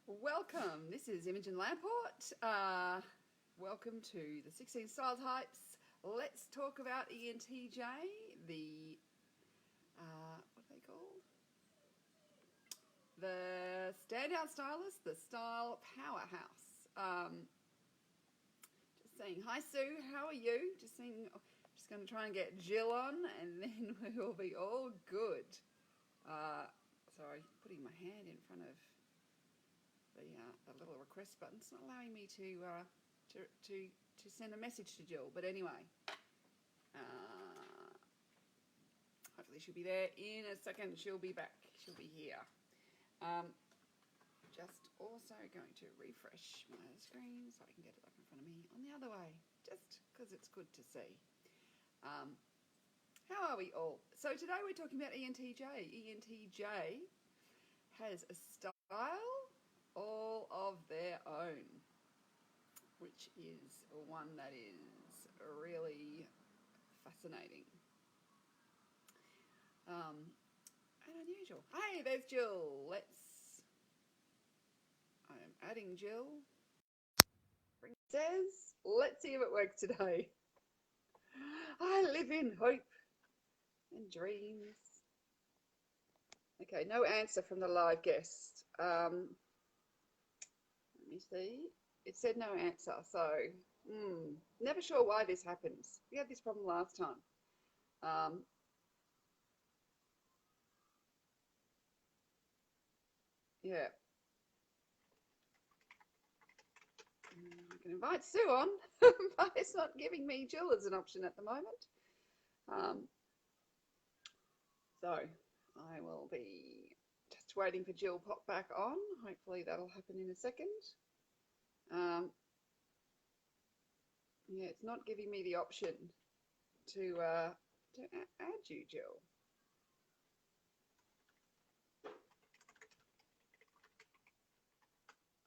Welcome. This is Imogen Lamport. Welcome to the 16 style types. Let's talk about ENTJ, the what are they called? The standout stylist, the style powerhouse. Just saying hi, Sue. How are you? Just going to try and get Jill on, and then we'll be all good. Sorry, putting my hand in front of the little request button. It's not allowing me to send a message to Jill, but anyway, hopefully she'll be there in a second. She'll be back. She'll be here. Just also going to refresh my screen so I can get it up in front of me on the other way, just because it's good to see. How are we all? So today we're talking about ENTJ. ENTJ has a style all of their own, which is one that is really fascinating and unusual. Hey, there's Jill. I'm adding Jill. Says, let's see if it works today. I live in hope and dreams. Okay, no answer from the live guest. Let me see. It said no answer, so never sure why this happens. We had this problem last time. Yeah. I can invite Sue on, but it's not giving me Jill as an option at the moment. So I will be just waiting for Jill to pop back on. Hopefully that'll happen in a second. Yeah, it's not giving me the option to add you, Jill.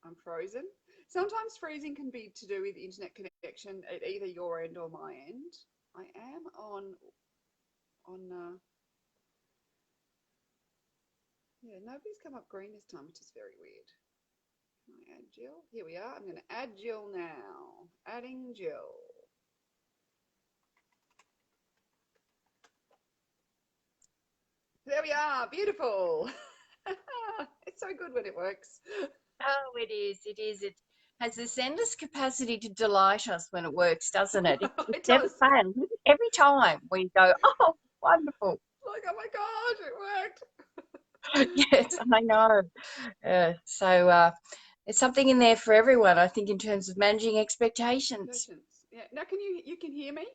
I'm frozen. Sometimes freezing can be to do with internet connection at either your end or my end. I am on yeah, nobody's come up green this time, which is very weird. Can I add Jill? Here we are. I'm going to add Jill now. Adding Jill. There we are. Beautiful. It's so good when it works. Oh, it is. It is. It has this endless capacity to delight us when it works, doesn't it? It never fails. Every time we go, oh, wonderful. Like, oh my gosh, it worked. Yes, I know. So there's something in there for everyone, I think, in terms of managing expectations. Yeah. Now, you can hear me?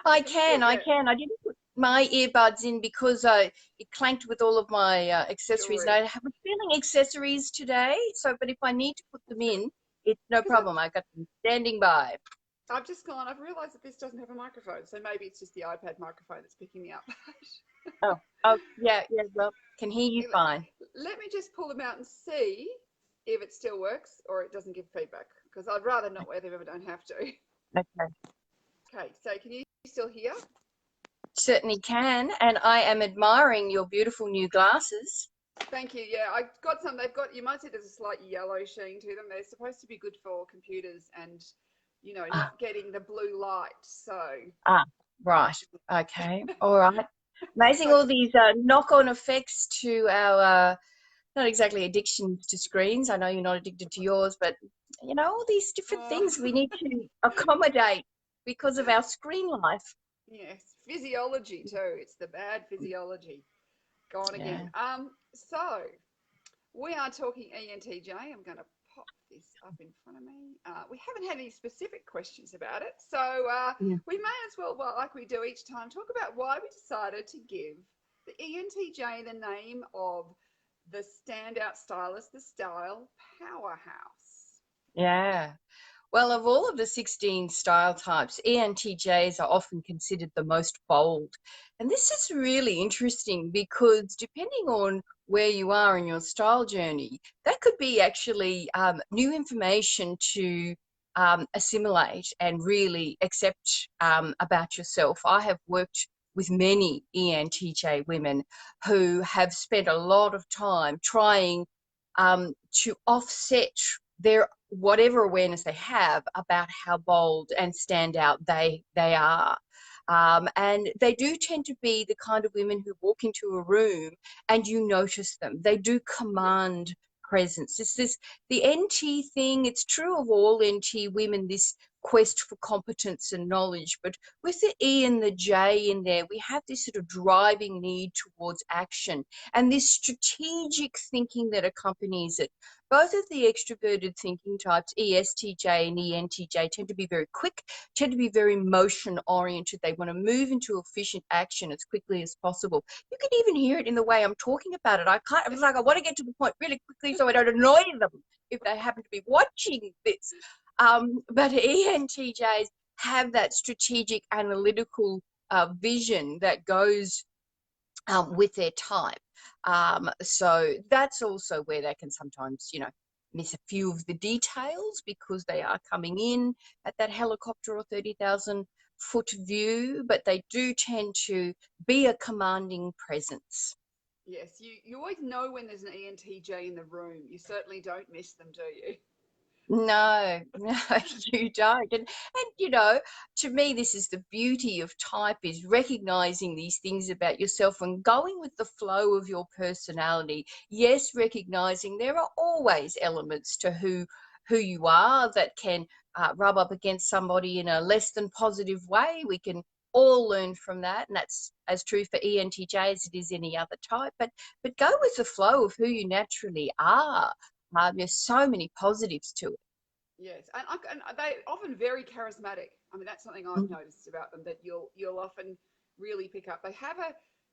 I can. I didn't put my earbuds in because it clanked with all of my accessories. And I was feeling accessories today. So, but if I need to put them in, it's no problem. I got them standing by. I've realised that this doesn't have a microphone. So maybe it's just the iPad microphone that's picking me up. Oh, yeah. Well, can hear you fine. Let me just pull them out and see if it still works or it doesn't give feedback, because I'd rather not wear them if I don't have to. Okay, so can you still hear? Certainly can, and I am admiring your beautiful new glasses. Thank you. Yeah, I got some. You might see there's a slight yellow sheen to them. They're supposed to be good for computers and, not getting the blue light. So. Right. Okay. All right. Amazing. All these knock-on effects to our, not exactly addictions to screens. I know you're not addicted to yours, but, all these different things we need to accommodate because of our screen life. Yes, physiology too. It's the bad physiology. Gone again. So we are talking ENTJ. I'm going to pop this up in front of me. We haven't had any specific questions about it, so we may as well, like we do each time, talk about why we decided to give the ENTJ the name of the standout stylist, the style powerhouse. Yeah. Well, of all of the 16 style types, ENTJs are often considered the most bold. And this is really interesting because depending on where you are in your style journey, that could be actually new information to assimilate and really accept about yourself. I have worked with many ENTJ women who have spent a lot of time trying to offset their whatever awareness they have about how bold and standout they are. And they do tend to be the kind of women who walk into a room and you notice them. They do command presence. It's this the NT thing. It's true of all NT women. This quest for competence and knowledge, but with the E and the J in there, we have this sort of driving need towards action and this strategic thinking that accompanies it. Both of the extroverted thinking types, ESTJ and ENTJ, tend to be very quick, tend to be very motion oriented. They want to move into efficient action as quickly as possible. You can even hear it in the way I'm talking about it. I was like, I want to get to the point really quickly so I don't annoy them if they happen to be watching this. But ENTJs have that strategic analytical vision that goes with their type. So that's also where they can sometimes, miss a few of the details because they are coming in at that helicopter or 30,000 foot view, but they do tend to be a commanding presence. Yes, you always know when there's an ENTJ in the room. You certainly don't miss them, do you? No, no, you don't. And to me, this is the beauty of type is recognizing these things about yourself and going with the flow of your personality. Yes, recognizing there are always elements to who you are that can rub up against somebody in a less than positive way. We can all learn from that, and that's as true for ENTJ as it is any other type. But go with the flow of who you naturally are. There's so many positives to it. Yes, and they're often very charismatic. I mean, that's something I've Mm. noticed about them that you'll often really pick up. They have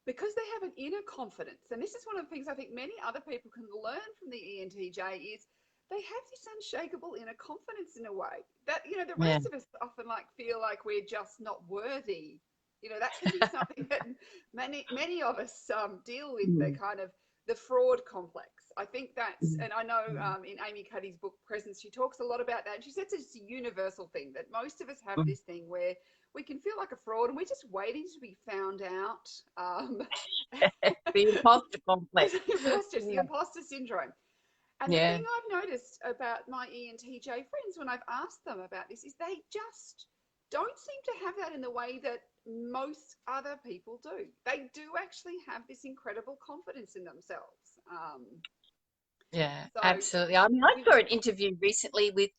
because they have an inner confidence, and this is one of the things I think many other people can learn from the ENTJ is they have this unshakable inner confidence in a way that the Yeah. rest of us often feel like we're just not worthy. That can be something that many of us deal with. The Mm. kind of the fraud complex. I think that's, Mm. and I know Mm. in Amy Cuddy's book Presence, she talks a lot about that. And she says it's a universal thing that most of us have Mm. this thing where we can feel like a fraud and we're just waiting to be found out. The imposter complex. It's the Yeah. imposter syndrome. And the thing Yeah. I've noticed about my ENTJ friends when I've asked them about this is they just don't seem to have that in the way that most other people do. They do actually have this incredible confidence in themselves. Yeah, So, absolutely. I mean, I with, saw an interview recently with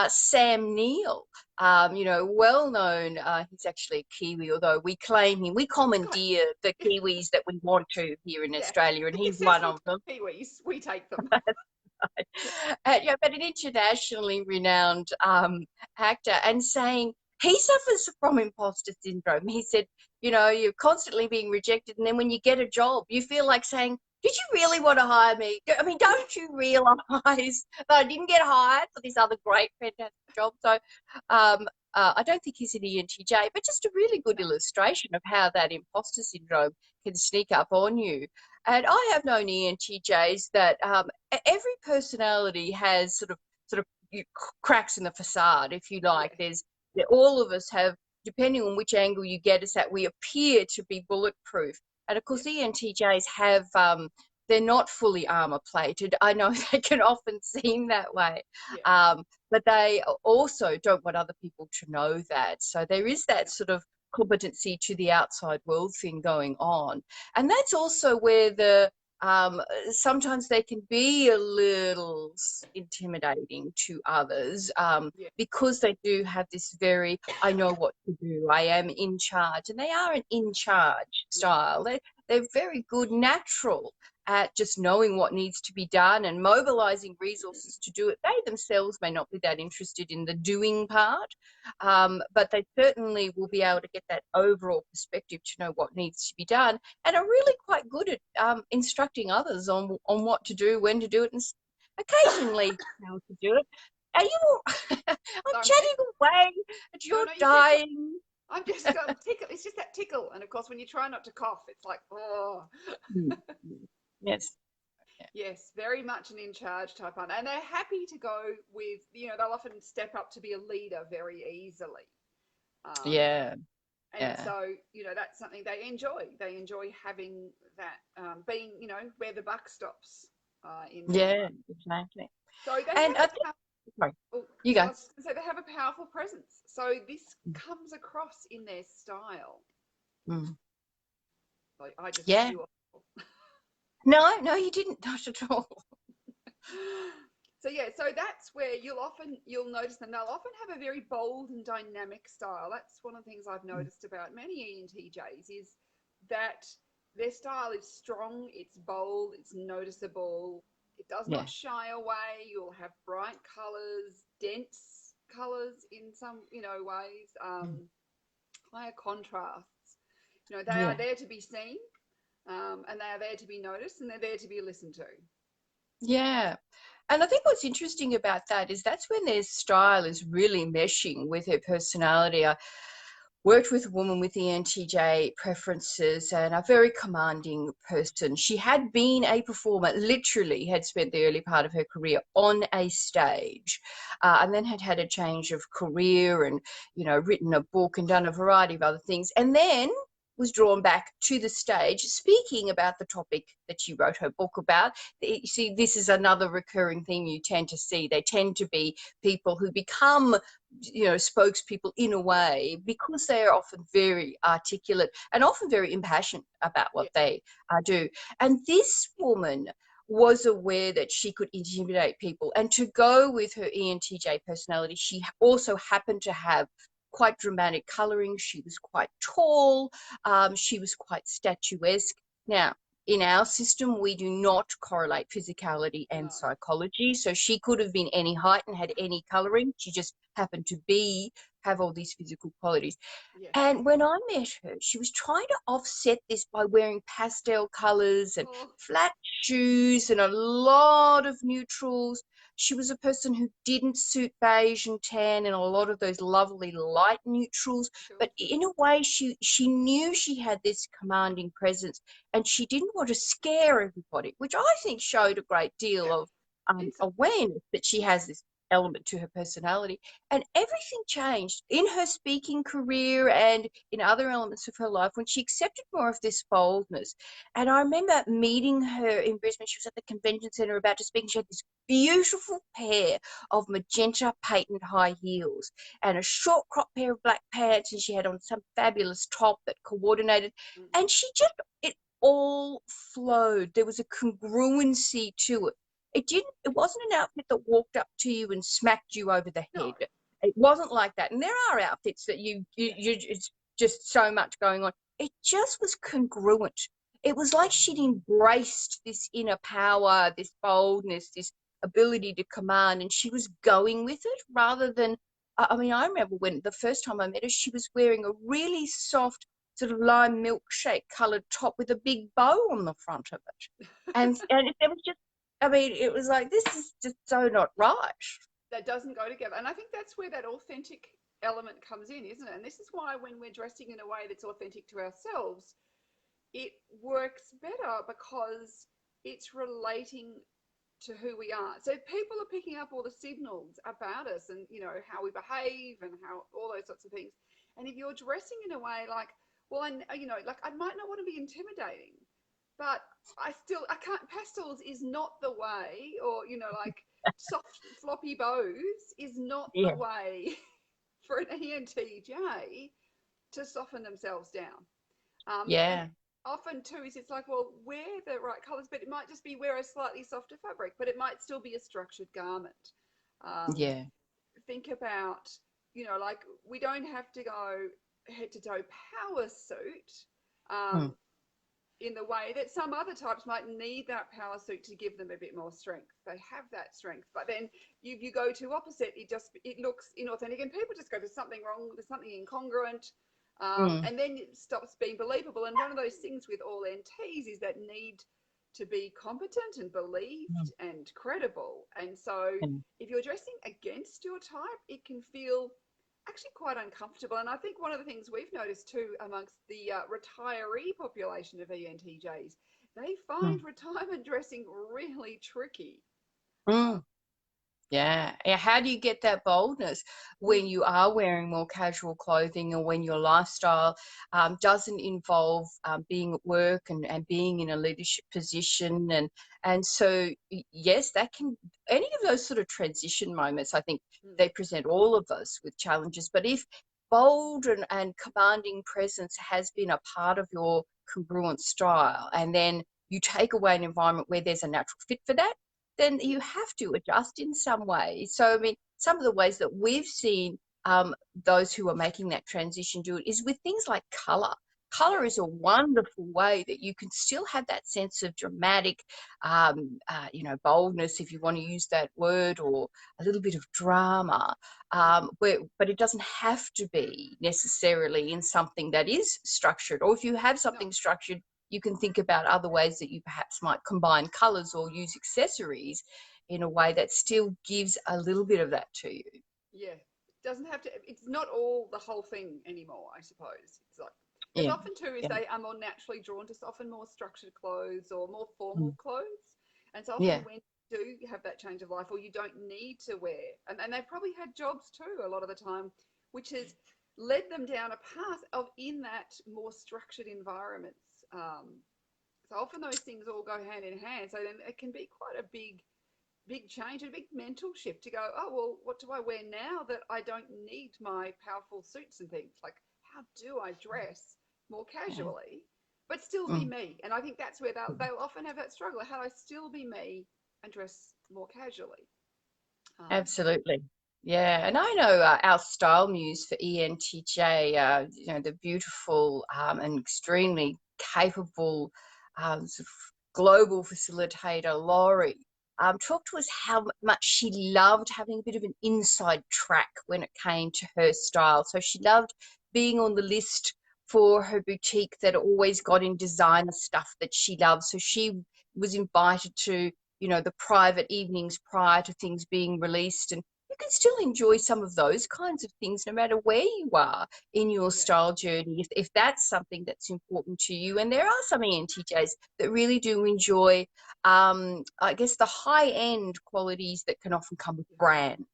Sam Neill, well known. He's actually a Kiwi, although we claim him. We God, commandeer the Kiwis that we want to here in yeah, Australia, and the he's one successful of them. Kiwis, we take them. Yeah, but an internationally renowned actor, and saying he suffers from imposter syndrome. He said, you're constantly being rejected, and then when you get a job, you feel like saying, "Did you really want to hire me? I mean, Yeah, don't you realize that I didn't get hired for this other great, fantastic job?" So, I don't think he's an ENTJ, but just a really good no, illustration of how that imposter syndrome can sneak up on you. And I have known ENTJs that every personality has sort of cracks in the facade, if you like. yeah, All of us have, depending on which angle you get us at, we appear to be bulletproof. And of yeah, course, ENTJs have they're not fully armor plated. I know they can often seem that way, yeah, but they also don't want other people to know that. So there is that no, sort of competency to the outside world thing going on, and that's also where um, sometimes they can be a little intimidating to others, yeah, because they do have this very, I know what to do, I am in charge, and they are an in charge yeah, style. They're very good, natural at just knowing what needs to be done and mobilizing resources to do it. They themselves may not be that interested in the doing part, but they certainly will be able to get that overall perspective to know what needs to be done, and are really quite good at instructing others on what to do, when to do it, and occasionally how to do it. Are you? I'm So I'm just, chatting away, and no, you're no, you keep going. dying. I'm just got tickle. It's just that tickle, and of course, when you try not to cough, it's like, oh, Mm. Yes. yes, very much an in charge type one, and they're happy to go with, they'll often step up to be a leader very easily. Um, Yeah. and Yeah. so that's something they enjoy. They enjoy having that being where the buck stops. in Yeah, cinema. exactly. So they And have I a think, power. sorry, Oh, you I go. was going to say they have a powerful presence. So this comes across in their style. Mm. Like I just Yeah. flew off. No, no, you didn't, not at all. So yeah, so that's where you'll notice them. They'll often have a very bold and dynamic style. That's one of the things I've noticed about many ENTJs is that their style is strong, it's bold, it's noticeable. It does Yeah, not shy away. You'll have bright colors, dense colors in some, ways, higher contrasts. They are yeah. there to be seen, and they are there to be noticed, and they're there to be listened to. Yeah. And I think what's interesting about that is that's when their style is really meshing with her personality. I worked with a woman with ENTJ preferences and a very commanding person. She had been a performer, literally had spent the early part of her career on a stage, and then had had a change of career and, written a book and done a variety of other things. And then was drawn back to the stage speaking about the topic that she wrote her book about. You see, this is another recurring theme you tend to see. They tend to be people who become spokespeople in a way because they are often very articulate and often very impassioned about what Yeah, they do. And this woman was aware that she could intimidate people, and to go with her ENTJ personality, she also happened to have quite dramatic coloring. She was quite tall. She was quite statuesque. Now, in our system, we do not correlate physicality and no, psychology. So she could have been any height and had any coloring. She just happened to have all these physical qualities. yeah. And when I met her, she was trying to offset this by wearing pastel colors and Oh, flat shoes and a lot of neutrals. She was a person who didn't suit beige and tan and a lot of those lovely light neutrals. sure. But in a way, she knew she had this commanding presence and she didn't want to scare everybody, which I think showed a great deal Yeah. of It's awareness that she yeah, has this element to her personality. And everything changed in her speaking career and in other elements of her life when she accepted more of this boldness. And I remember meeting her in Brisbane. She was at the convention centre about to speak, and she had this beautiful pair of magenta patent high heels and a short crop pair of black pants, and she had on some fabulous top that coordinated. mm, And it all flowed. There was a congruency to it. It wasn't an outfit that walked up to you and smacked you over the no, head. It wasn't like that. And there are outfits that yeah, it's just so much going on. It just was congruent. It was like she'd embraced this inner power, this boldness, this ability to command, and she was going with it rather than. I mean, I remember when the first time I met her, she was wearing a really soft sort of lime milkshake coloured top with a big bow on the front of it. And it was just, I mean, it was like, this is just so not right. that doesn't go together. And I think that's where that authentic element comes in, isn't it? And this is why when we're dressing in a way that's authentic to ourselves, it works better because it's relating to who we are. So people are picking up all the signals about us and how we behave and how all those sorts of things. And if you're dressing in a way like, well, and like I might not want to be intimidating, but I can't. Pastels is not the way, or like soft floppy bows is not the Yeah. way for an ENTJ to soften themselves down. And Yeah. often too is it's like, well, wear the right colors, but it might just be wear a slightly softer fabric, but it might still be a structured garment. Um, Yeah. think about, like we don't have to go head to toe power suit. Mm. Um, in the way that some other types might need that power suit to give them a bit more strength. They have that strength, but then you go to opposite, it looks inauthentic, and people just go, there's something wrong, there's something incongruent, Mm. and then it stops being believable. And one of those things with all NTs is that need to be competent and believed Mm. and credible. And so Mm. if you're dressing against your type, it can feel actually quite uncomfortable. And I think one of the things we've noticed too amongst the retiree population of ENTJs, they find Mm. retirement dressing really tricky. Uh, Mm. Yeah. How do you get that boldness when you are wearing more casual clothing, or when your lifestyle doesn't involve being at work and being in a leadership position? And so, yes, that can, any of those sort of transition moments, I think Mm. they present all of us with challenges. But if bold and commanding presence has been a part of your congruent style, and then you take away an environment where there's a natural fit for that, then you have to adjust in some way. So, I mean, some of the ways that we've seen those who are making that transition do it is with things like color. Color Yeah. is a wonderful way that you can still have that sense of dramatic, boldness, if you want to use that word, or a little bit of drama, but it doesn't have to be necessarily in something that is structured. Or if you have No. something structured, you can think about other ways that you perhaps might combine colors or use accessories in a way that still gives a little bit of that to you. Yeah. Doesn't have to. It's not all the whole thing anymore, I suppose. It's like, because Yeah. often too is Yeah. they are more naturally drawn to often more structured clothes or more Mm. formal clothes, and so often Yeah. when you do have that change of life, or you don't need to wear, and they've probably had jobs too a lot of the time, which has led them down a path of in that more structured environments. So often those things all go hand in hand. So then it can be quite a big change, a big mental shift to go, oh, well, what do I wear now that I don't need my powerful suits and things? Like, how do I dress more Yeah. casually, but still be Mm. me? And I think that's where they'll often have that struggle. How do I still be me and dress more casually? Um, Absolutely. Yeah, and I know our style muse for ENTJ, the beautiful and extremely capable sort of global facilitator, Laurie, talked to us how much she loved having a bit of an inside track when it came to her style. So she loved being on the list for her boutique that always got in designer stuff that she loved. So she was invited to the private evenings prior to things being released. And you can still enjoy some of those kinds of things no matter where you are in your yeah, style journey, if that's something that's important to you. And there are some ENTJs that really do enjoy, I guess, the high end qualities that can often come with brand.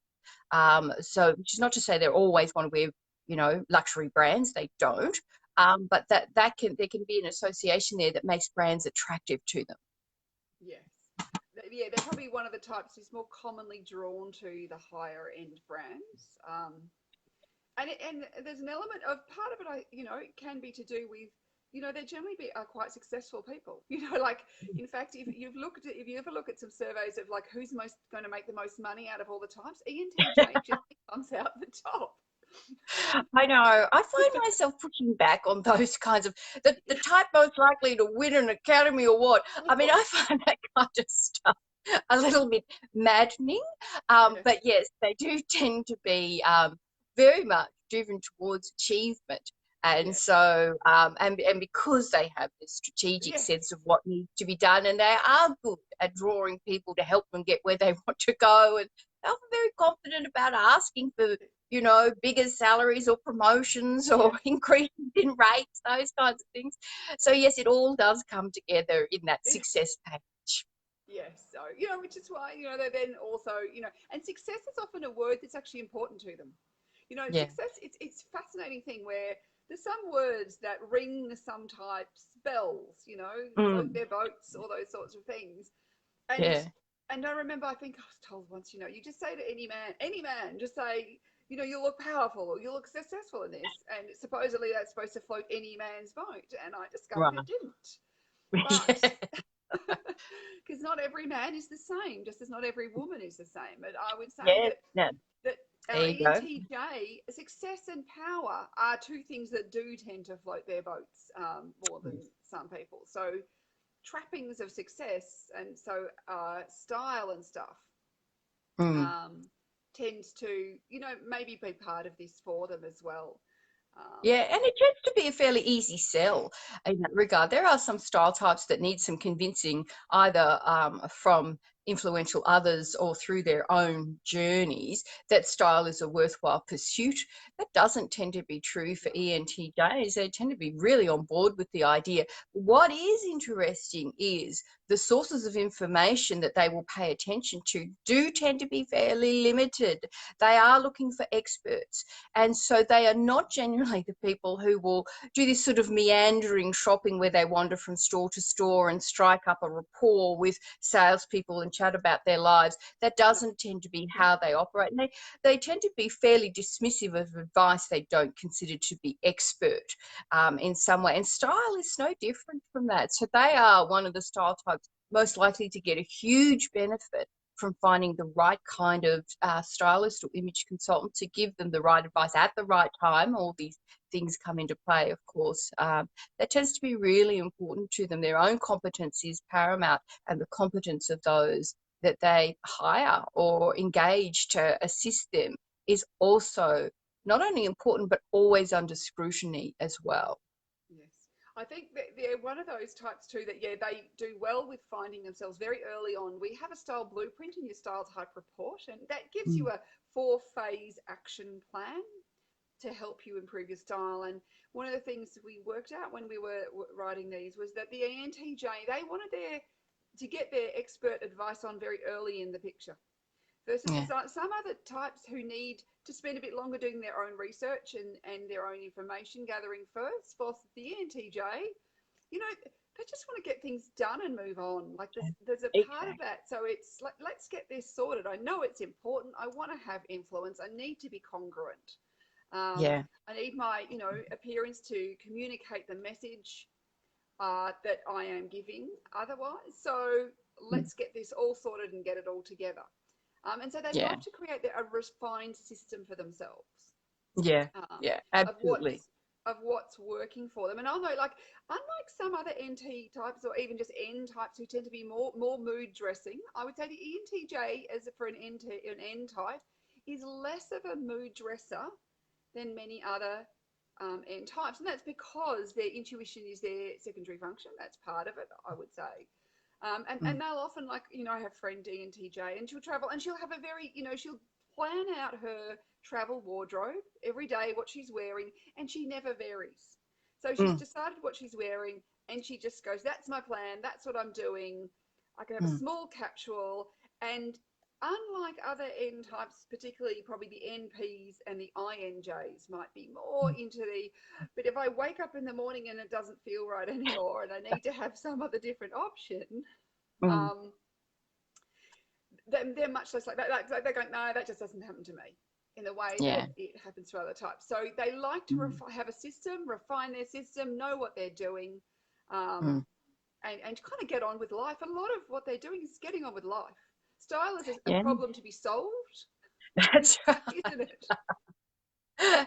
yeah, So, which is not to say they always want to wear, luxury brands. They don't. But there can be an association there that makes brands attractive to them. yes. Yeah, they're probably one of the types who's more commonly drawn to the higher end brands. And there's an element of part of it, it can be to do with, they generally are quite successful people. Like, in fact, if you ever look at some surveys of like who's most going to make the most money out of all the types, ENTJ generally comes out the top. I know. I find myself pushing back on those kinds of the type most likely to win an Academy Award. I mean, I find that kind of stuff a little bit maddening. Yeah, But yes, they do tend to be very much driven towards achievement. And yeah, so, and because they have this strategic yes, sense of what needs to be done, and they are good at drawing people to help them get where they want to go, and they're often very confident about asking for bigger salaries or promotions or yes. increases in rates, those kinds of things. So yes, it all does come together in that success package. Yes, so which is why they then also and success is often a word that's actually important to them. Yeah. Success. It's a fascinating thing where there's some words that ring some types bells. Float Mm, their boats, all those sorts of things. And yeah. I remember I think I was told once, you just say to any man, just say, you look powerful or you look successful in this, and supposedly that's supposed to float any man's boat, and I discovered it Right. didn't. But because not every man is the same, just as not every woman is the same. But I would say Yeah. Yeah. that our There you go. ENTJ success and power are two things that do tend to float their boats more than some people. So trappings of success and so style and stuff Mm. um, tends to maybe be part of this for them as well. Um, Yeah, and it tends to be a fairly easy sell in that regard. There are some style types that need some convincing, either from influential others or through their own journeys, that style is a worthwhile pursuit. That doesn't tend to be true for ENTJs. They tend to be really on board with the idea. What is interesting is the sources of information that they will pay attention to do tend to be fairly limited. They are looking for experts. And so they are not generally the people who will do this sort of meandering shopping where they wander from store to store and strike up a rapport with salespeople and chat about their lives. That doesn't tend to be how they operate. And they tend to be fairly dismissive of advice they don't consider to be expert in some way. And style is no different from that. So they are one of the style types most likely to get a huge benefit from finding the right kind of stylist or image consultant to give them the right advice at the right time. All these things come into play, of course. That tends to be really important to them. Their own competence is paramount, and the competence of those that they hire or engage to assist them is also not only important, but always under scrutiny as well. Yes. I think that they're one of those types too that, yeah, they do well with finding themselves very early on. We have a style blueprint in your style type report, and that gives you a 4-phase action plan to help you improve your style. And one of the things we worked out when we were writing these was that the ENTJ, they wanted to get their expert advice on very early in the picture. Versus Yeah. some other types who need to spend a bit longer doing their own research and their own information gathering first. For the ENTJ, you know, they just want to get things done and move on. Like there's a part of that. So it's like, let's get this sorted. I know it's important. I want to have influence. I need to be congruent. Yeah. I need my, appearance to communicate the message that I am giving otherwise. So let's get this all sorted and get it all together. And so they Yeah. like to create a refined system for themselves Yeah. um, Yeah. of Absolutely. what's working for them. And I know, like, unlike some other NT types or even just N types who tend to be more mood dressing, I would say the ENTJ, as for an N type, is less of a mood dresser than many other N types, and that's because their intuition is their secondary function. That's part of it, I would say. And they'll often, like, I have a friend ENTJ, and she'll travel and she'll have a very, she'll plan out her travel wardrobe every day, what she's wearing, and she never varies. So she's decided what she's wearing, and she just goes, that's my plan, that's what I'm doing. I can have a small capsule. And unlike other N types, particularly probably the NPs and the INJs might be more into but if I wake up in the morning and it doesn't feel right anymore and I need to have some other different option, um, they're much less like that. Like they're going, no, that just doesn't happen to me in the way Yeah. that it happens to other types. So they like to have a system, refine their system, know what they're doing, um, and kind of get on with life. A lot of what they're doing is getting on with life. Style is a Yeah. problem to be solved, That's right. isn't it?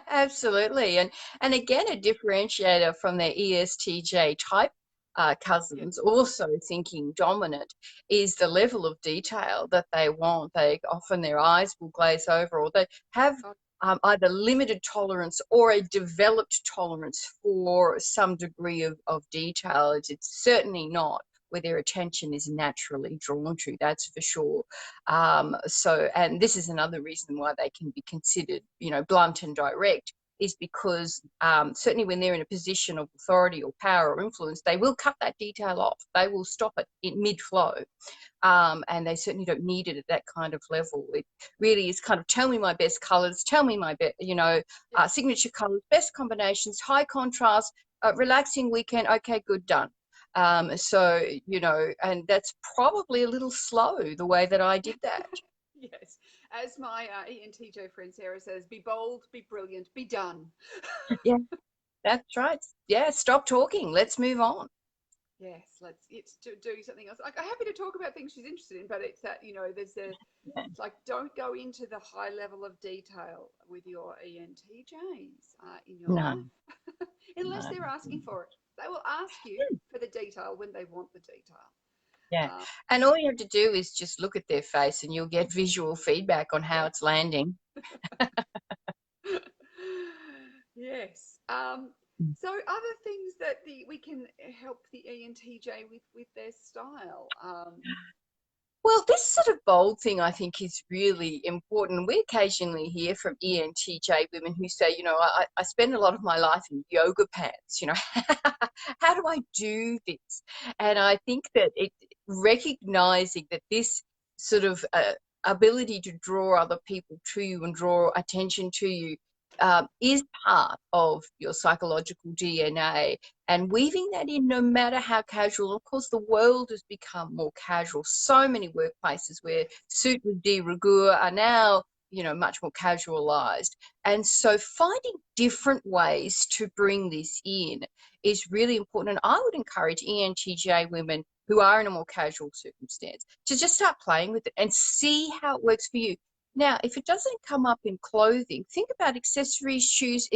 Absolutely. And again, a differentiator from their ESTJ type Yeah. cousins, also thinking dominant, is the level of detail that they want. They often, their eyes will glaze over, or they have either limited tolerance or a developed tolerance for some degree of detail. It's certainly not where their attention is naturally drawn to, that's for sure. And this is another reason why they can be considered, blunt and direct, is because certainly when they're in a position of authority or power or influence, they will cut that detail off. They will stop it in mid-flow. And they certainly don't need it at that kind of level. It really is kind of, tell me my best colors, tell me my signature colors, best combinations, high contrast, relaxing weekend. Okay, good, done. And that's probably a little slow the way that I did that. Yes. As my ENTJ friend Sarah says, be bold, be brilliant, be done. Yeah, that's right. Yeah, stop talking. Let's move on. Yes, it's to do something else. Like, I'm happy to talk about things she's interested in, but it's that, it's like, don't go into the high level of detail with your ENTJs in your No, life, unless no. they're asking for it. They will ask you for the detail when they want the detail. Yeah. And all you have to do is just look at their face and you'll get visual feedback on how it's landing. Yes. So other things that we can help the ENTJ with their style. Well, this sort of bold thing I think is really important. We occasionally hear from ENTJ women who say, you know, I spend a lot of my life in yoga pants, you know, how do I do this? And I think that recognizing that this sort of ability to draw other people to you and draw attention to you is part of your psychological DNA, and weaving that in no matter how casual. Of course, the world has become more casual. So many workplaces where suit and de rigueur are now, you know, much more casualized. And so finding different ways to bring this in is really important. And I would encourage ENTJ women who are in a more casual circumstance to just start playing with it and see how it works for you. Now, if it doesn't come up in clothing, think about accessories, shoes,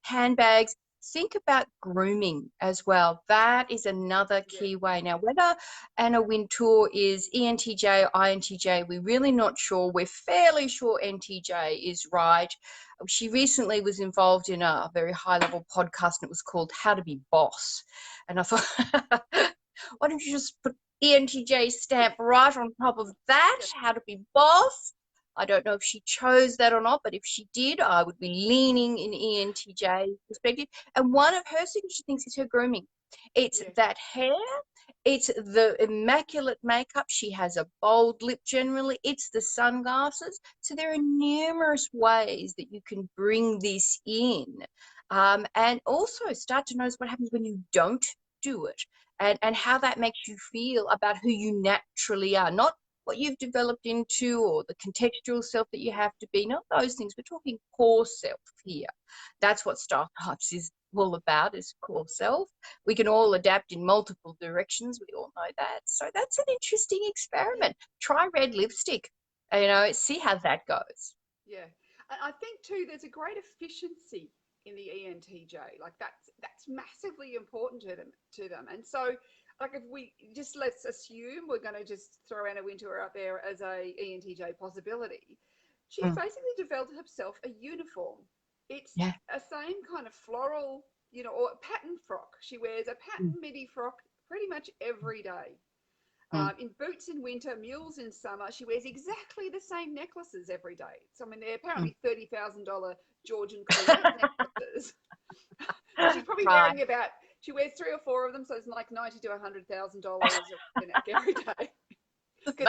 handbags. Think about grooming as well. That is another key way. Now, whether Anna Wintour is ENTJ or INTJ, we're really not sure. We're fairly sure NTJ is right. She recently was involved in a very high-level podcast, and it was called How to Be Boss. And I thought, why don't you just put ENTJ stamp right on top of that? How to Be Boss. I don't know if she chose that or not, but if she did, I would be leaning in ENTJ perspective. And one of her signature things is her grooming. It's that hair, it's the immaculate makeup. She has a bold lip generally. It's the sunglasses. So there are numerous ways that you can bring this in. And also start to notice what happens when you don't do it, and how that makes you feel about who you naturally are, not what you've developed into or the contextual self that you have to be, not those things. We're talking core self here. That's what style types is all about, is core self. We can all adapt in multiple directions. We all know that. So that's an interesting experiment. Try red lipstick, you know, see how that goes. Yeah. And I think too, there's a great efficiency in the ENTJ. Like that's massively important to them. And so, like, if we just, let's assume we're going to just throw Anna Wintour out there as a ENTJ possibility. She's basically developed herself a uniform. It's a same kind of floral, you know, or pattern frock. She wears a pattern midi frock pretty much every day. In boots in winter, mules in summer. She wears exactly the same necklaces every day. So, I mean, they're apparently $30,000 Georgian Colette necklaces. So she's probably wearing about, she wears 3 or 4 of them, so it's like $90,000 to $100,000 a neck every day. Because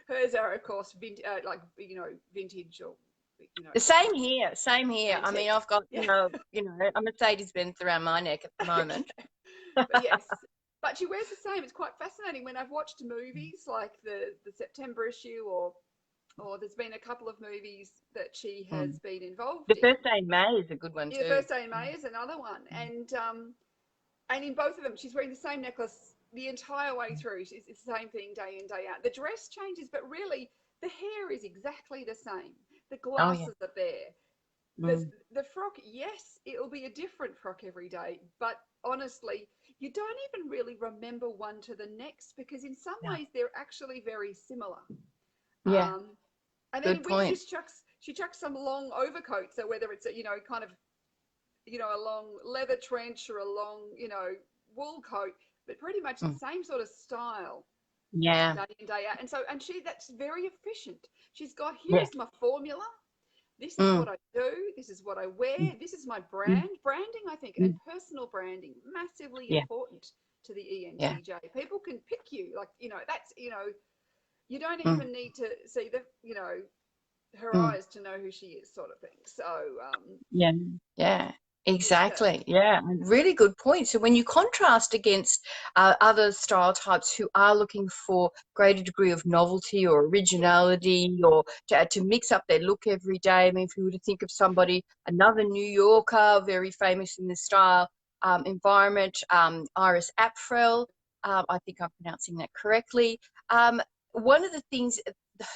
hers are, of course, like, you know, vintage, or, you know. The same here. Same here. Antique. I mean, I've got, you know, a Mercedes-Benz around my neck at the moment. But yes, but she wears the same. It's quite fascinating when I've watched movies like the September issue, or there's been a couple of movies that she has been involved in. in. The First Day in May is a good one too. The First Day in May is another one, and in both of them, she's wearing the same necklace the entire way through. It's the same thing day in, day out. The dress changes, but really the hair is exactly the same. The glasses are there. The frock, yes, it'll be a different frock every day, but honestly, you don't even really remember one to the next, because in some ways they're actually very similar. Yeah. And then she chucks some long overcoat. So whether it's a, you know, kind of, you know, a long leather trench or a long, you know, wool coat, but pretty much the same sort of style. Yeah. Day in, day out. And so, that's very efficient. She's got, here's my formula. This is what I do. This is what I wear. This is my brand. Branding, I think, and personal branding, massively important to the ENTJ. People can pick you, like, you know, that's, you know, you don't even need to see the, you know, her eyes to know who she is, sort of thing. So, exactly. Yeah, really good point. So when you contrast against other style types who are looking for greater degree of novelty or originality, or to mix up their look every day. I mean, if you were to think of somebody, another New Yorker, very famous in the style environment, Iris Apfel, I think I'm pronouncing that correctly. One of the things,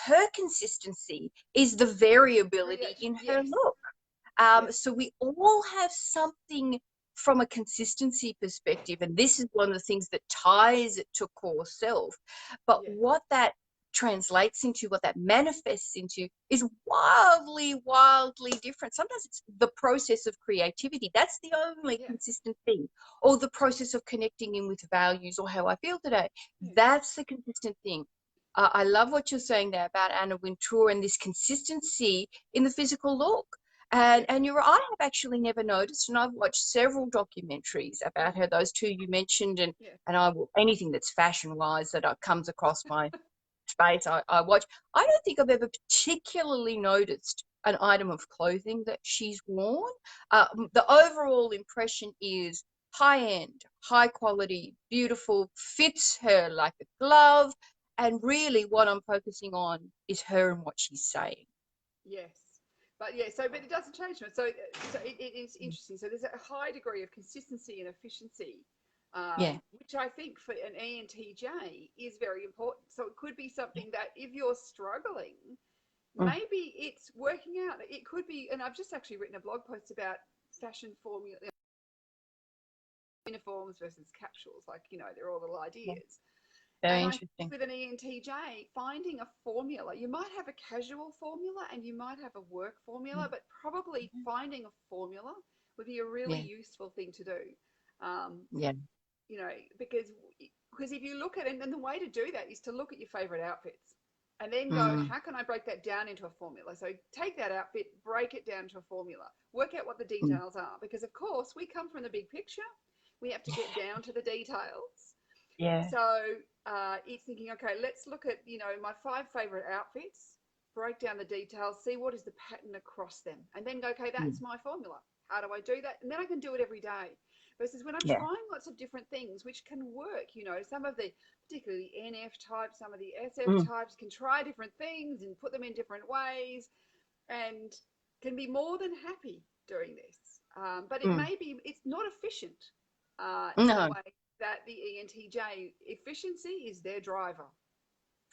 her consistency is the variability in her look. So we all have something from a consistency perspective, and this is one of the things that ties it to core self. But what that translates into, what that manifests into, is wildly different. Sometimes it's the process of creativity. That's the only Yeah. consistent thing. Or the process of connecting in with values, or how I feel today. Yeah. That's the consistent thing. I love what you're saying there about Anna Wintour and this consistency in the physical look. And you're right, I have actually never noticed, and I've watched several documentaries about her, those two you mentioned, and Yeah. I will, anything that's fashion wise that comes across my space, I watch. I don't think I've ever particularly noticed an item of clothing that she's worn. The overall impression is high end, high quality, beautiful, fits her like a glove. And really what I'm focusing on is her and what she's saying. Yes. But yeah, but it doesn't change much. So it is interesting. So there's a high degree of consistency and efficiency, Yeah. which I think for an ENTJ is very important. So it could be something that if you're struggling, Mm. maybe it's working out. It could be, and I've just actually written a blog post about fashion formula, uniforms versus capsules. Like, they're all little Yeah. ideas. Very And I interesting. think with an ENTJ, finding a formula, you might have a casual formula and you might have a work formula, but probably finding a formula would be a really Yeah. useful thing to do. Um, Yeah. because if you look at it, and the way to do that is to look at your favorite outfits and then go, Mm. how can I break that down into a formula? So take that outfit, break it down to a formula, work out what the Mm. details are, because of course we come from the big picture. We have to get down to the details. Yeah. So it's thinking, okay, let's look at, my 5 favorite outfits, break down the details, see what is the pattern across them, and then go, okay, Mm. that's my formula. How do I do that? And then I can do it every day. Versus when I'm Yeah. trying lots of different things, which can work, some of the, particularly NF types, some of the SF Mm. types can try different things and put them in different ways and can be more than happy doing this. But Mm. it's not efficient in the No. way that the ENTJ efficiency is their driver. Um,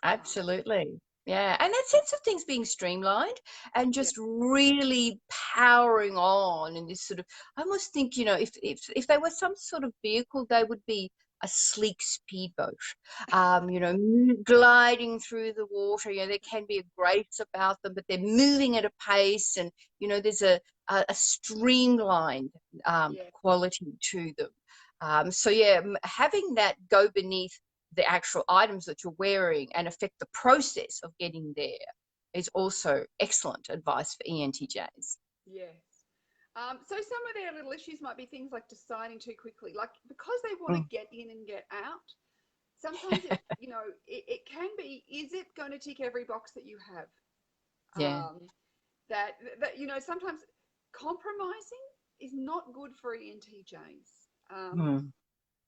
Absolutely. Yeah. And that sense of things being streamlined and yeah, just really powering on, and this sort of, I almost think, if they were some sort of vehicle, they would be a sleek speedboat, gliding through the water. There can be a grace about them, but they're moving at a pace, and, there's a streamlined yeah, quality to them. So yeah, having that go beneath the actual items that you're wearing and affect the process of getting there is also excellent advice for ENTJs. yes. So some of their little issues might be things like deciding too quickly, like because they want to Mm. get in and get out. Sometimes it can be, is it going to tick every box that you have? Yeah. That sometimes compromising is not good for ENTJs. Mm.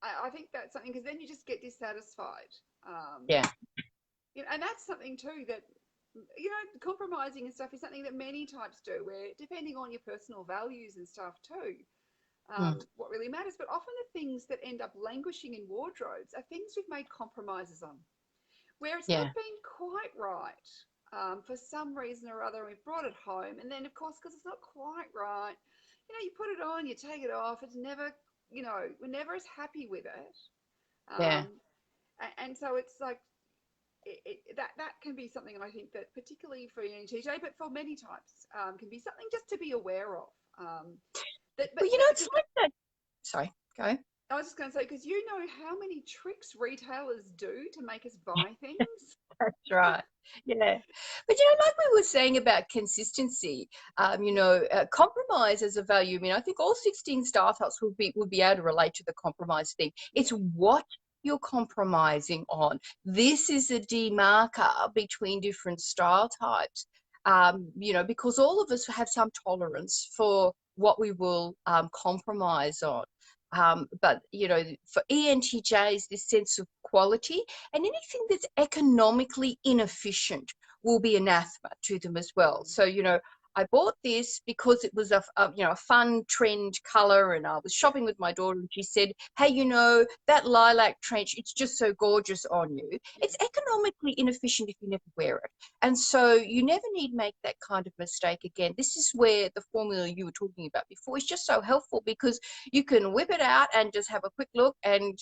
I think that's something, because then you just get dissatisfied. Um, Yeah. and that's something too that, compromising and stuff is something that many types do, where depending on your personal values and stuff too, Mm. what really matters. But often the things that end up languishing in wardrobes are things we've made compromises on, where it's not Yeah. been quite right, for some reason or other. We've brought it home, and then of course, because it's not quite right, you put it on, you take it off. It's never, we're never as happy with it. Yeah. Um, and so it's like that can be something, I think, that particularly for ENTJ, but for many types, can be something just to be aware of. Well, it's Because like that. Sorry, go. I was just going to say, because how many tricks retailers do to make us buy things. That's right. Yeah. But, like we were saying about consistency, Yeah, compromise as a value. I mean, I think all 16 startups would be able to relate to the compromise thing. It's yeah, what you're compromising on. This is a demarker between different style types. Because all of us have some tolerance for what we will compromise on. But, for ENTJs, this sense of quality, and anything that's economically inefficient will be anathema to them as well. mm, So, I bought this because it was a fun trend color, and I was shopping with my daughter, and she said, hey, that lilac trench, it's just so gorgeous on you. Yeah. It's economically inefficient if you never wear it. And so you never need make that kind of mistake again. This is where the formula you were talking about before is just so helpful, because you can whip it out and just have a quick look and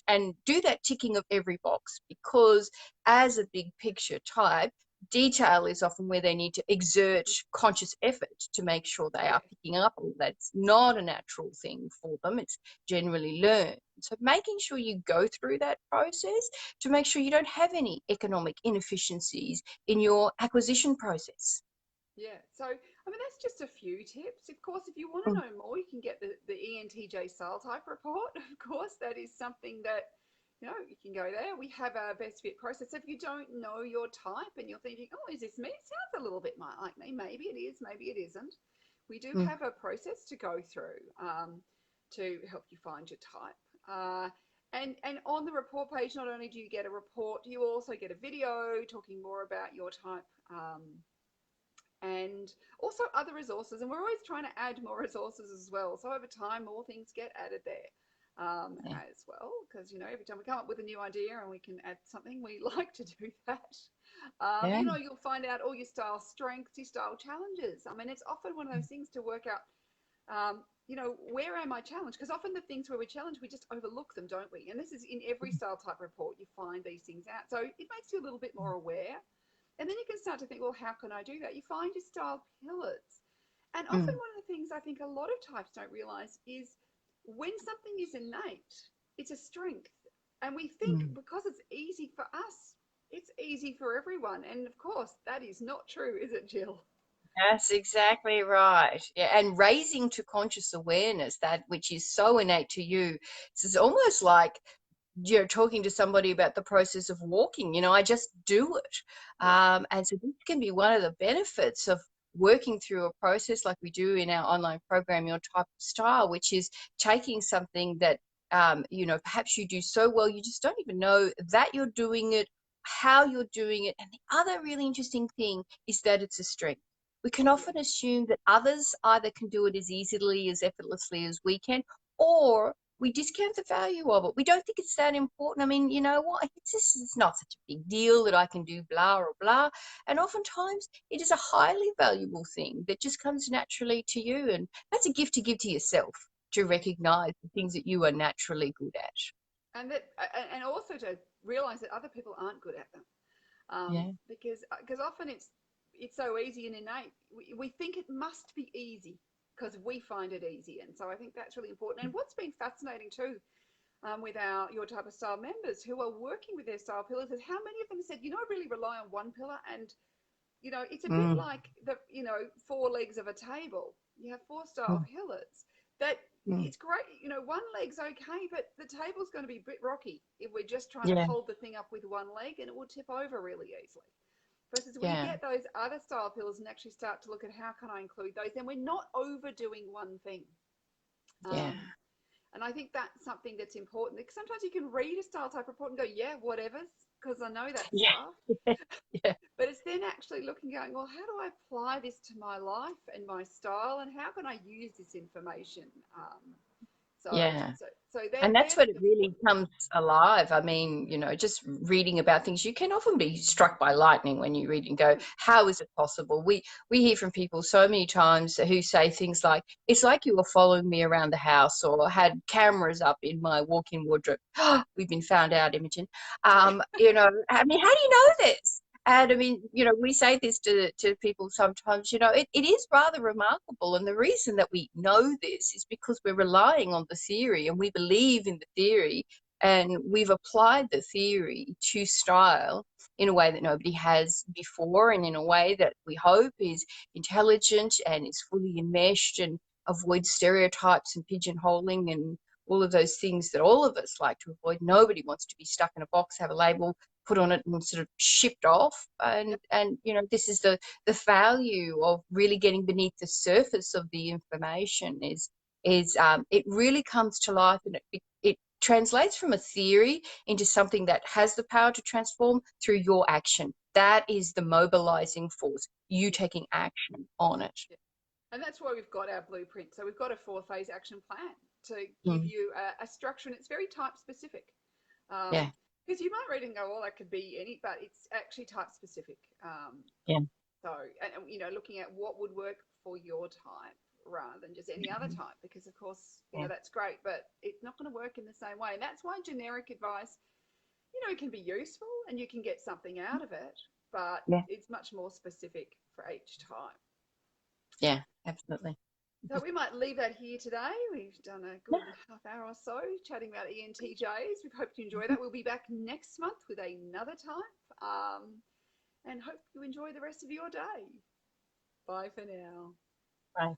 do that ticking of every box, because as a big picture type, detail is often where they need to exert conscious effort to make sure they are picking up all that. It's not a natural thing for them. It's generally learned. So making sure you go through that process to make sure you don't have any economic inefficiencies in your acquisition process. Yeah. So, I mean, that's just a few tips. Of course, if you want to know more, you can get the ENTJ style type report. Of course, that is something that, you can go there. We have our best fit process. So if you don't know your type and you're thinking, oh, is this me? It sounds a little bit like me. Maybe it is, maybe it isn't. We do have a process to go through to help you find your type. And on the report page, not only do you get a report, you also get a video talking more about your type. And also other resources, and we're always trying to add more resources as well, so over time more things get added there as well, because every time we come up with a new idea and we can add something, we like to do that. You'll find out all your style strengths, your style challenges. I mean, it's often one of those things to work out where am I challenged, because often the things where we're challenged, we just overlook them, don't we? And this is in every style type report, you find these things out, so it makes you a little bit more aware. And then you can start to think, well, how can I do that? You find your style pillars. And often one of the things I think a lot of types don't realize is when something is innate, it's a strength. And we think because it's easy for us, it's easy for everyone. And of course, that is not true, is it, Jill? That's exactly right. Yeah, and raising to conscious awareness that which is so innate to you. It's almost like you're talking to somebody about the process of walking. I just do it. Yeah. And so this can be one of the benefits of working through a process like we do in our online program, Your Type of Style, which is taking something that, perhaps you do so well, you just don't even know that you're doing it, how you're doing it. And the other really interesting thing is that it's a strength. We can Yeah. often assume that others either can do it as easily, as effortlessly as we can, or we discount the value of it. We don't think it's that important. I mean, you know what? It's not such a big deal that I can do blah or blah. And oftentimes it is a highly valuable thing that just comes naturally to you. And that's a gift to give to yourself, to Yeah. recognize the things that you are naturally good at. And also to realize that other people aren't good at them. Yeah. Because often it's so easy and innate. We think it must be easy because we find it easy, and so I think that's really important. And what's been fascinating too, with Your Type of Style members who are working with their style pillars, is how many of them said, I really rely on one pillar, and it's a bit Mm, like the four legs of a table. You have four style mm, pillars that. mm. It's great, one leg's okay, but the table's going to be a bit rocky if we're just trying to Yeah, hold the thing up with one leg, and it will tip over really easily. Versus we yeah, get those other style pillars and actually start to look at how can I include those, then we're not overdoing one thing. yeah, Um, and I think that's something that's important, because sometimes you can read a style type report and go, yeah, whatever, because I know that yeah, stuff. yeah, But it's then actually looking, going, well, how do I apply this to my life and my style, and how can I use this information? So, yeah. so, so And they're that's when the it really important things. comes alive. I mean, just reading about things, you can often be struck by lightning when you read and go, Mm, how is it possible? We hear from people so many times who say things like, it's like you were following me around the house, or had cameras up in my walk-in wardrobe. We've been found out, Imogen. yeah, I mean, how do you know this? And I mean, we say this to people sometimes, it is rather remarkable. And the reason that we know this is because we're relying on the theory, and we believe in the theory, and we've applied the theory to style in a way that nobody has before, and in a way that we hope is intelligent and is fully enmeshed and avoids stereotypes and pigeonholing and all of those things that all of us like to avoid. Nobody wants to be stuck in a box, have a label put on it, and sort of shipped off. yep, And this is the value of really getting beneath the surface of the information, is it really comes to life, and it translates from a theory into something that has the power to transform through your action. That is the mobilizing force, you taking action on it. yep. And that's why we've got our blueprint. So we've got a 4-phase action plan to give Mm. you a structure, and it's very type specific. Yeah. Because you might read and go, well, that could be any, but it's actually type specific. Yeah. So, and, you know, looking at what would work for your type rather than just any other type, because of course, you know, that's great, but it's not going to work in the same way. And that's why generic advice, you know, it can be useful and you can get something out of it, but Yeah. it's much more specific for each type. Yeah, absolutely. So we might leave that here today. We've done a good half hour or so chatting about ENTJs. We hope you enjoy that. We'll be back next month with another type, and hope you enjoy the rest of your day. Bye for now. Bye.